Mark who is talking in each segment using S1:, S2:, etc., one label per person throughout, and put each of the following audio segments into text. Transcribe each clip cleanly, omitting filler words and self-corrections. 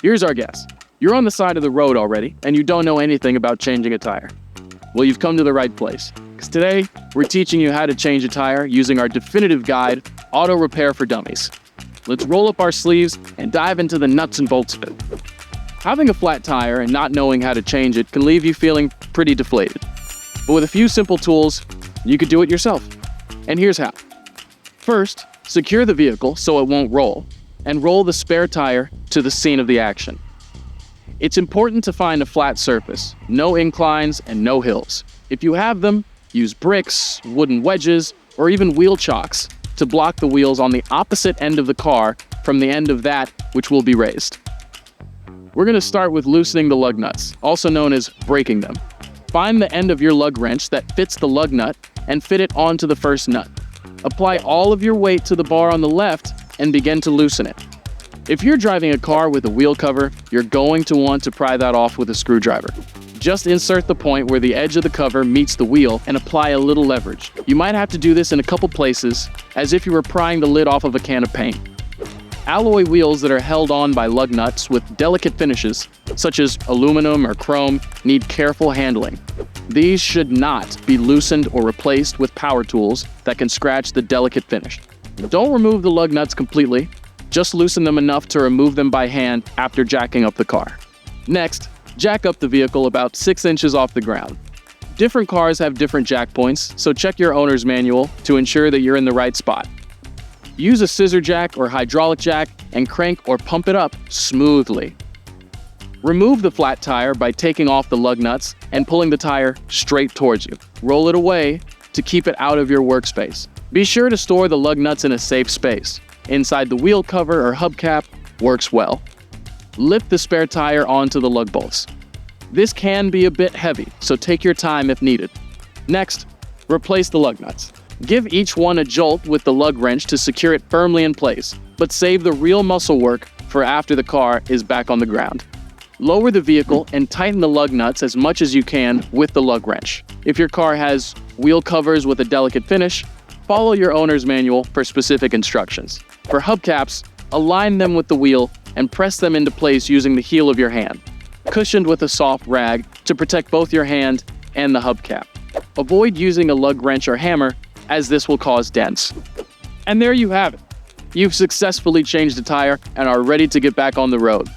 S1: Here's our guess. You're on the side of the road already, and you don't know anything about changing a tire. Well, you've come to the right place, because today, we're teaching you how to change a tire using our definitive guide, Auto Repair for Dummies. Let's roll up our sleeves and dive into the nuts and bolts of it. Having a flat tire and not knowing how to change it can leave you feeling pretty deflated. But with a few simple tools, you could do it yourself. And here's how. First, secure the vehicle so it won't roll, and roll the spare tire to the scene of the action. It's important to find a flat surface, no inclines and no hills. If you have them, use bricks, wooden wedges, or even wheel chocks to block the wheels on the opposite end of the car from the end of that which will be raised. We're going to start with loosening the lug nuts, also known as breaking them. Find the end of your lug wrench that fits the lug nut and fit it onto the first nut. Apply all of your weight to the bar on the left and begin to loosen it. If you're driving a car with a wheel cover, you're going to want to pry that off with a screwdriver. Just insert the point where the edge of the cover meets the wheel and apply a little leverage. You might have to do this in a couple places, as if you were prying the lid off of a can of paint. Alloy wheels that are held on by lug nuts with delicate finishes, such as aluminum or chrome, need careful handling. These should not be loosened or replaced with power tools that can scratch the delicate finish. Don't remove the lug nuts completely. Just loosen them enough to remove them by hand after jacking up the car. Next, jack up the vehicle about 6 inches off the ground. Different cars have different jack points, so check your owner's manual to ensure that you're in the right spot. Use a scissor jack or hydraulic jack and crank or pump it up smoothly. Remove the flat tire by taking off the lug nuts and pulling the tire straight towards you. Roll it away to keep it out of your workspace. Be sure to store the lug nuts in a safe space. Inside the wheel cover or hubcap works well. Lift the spare tire onto the lug bolts. This can be a bit heavy, so take your time if needed. Next, replace the lug nuts. Give each one a jolt with the lug wrench to secure it firmly in place, but save the real muscle work for after the car is back on the ground. Lower the vehicle and tighten the lug nuts as much as you can with the lug wrench. If your car has wheel covers with a delicate finish, follow your owner's manual for specific instructions. For hubcaps, align them with the wheel and press them into place using the heel of your hand, cushioned with a soft rag to protect both your hand and the hubcap. Avoid using a lug wrench or hammer, as this will cause dents. And there you have it. You've successfully changed a tire and are ready to get back on the road.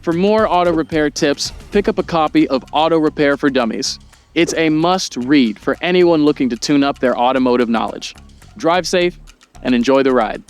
S1: For more auto repair tips, pick up a copy of Auto Repair for Dummies. It's a must-read for anyone looking to tune up their automotive knowledge. Drive safe and enjoy the ride.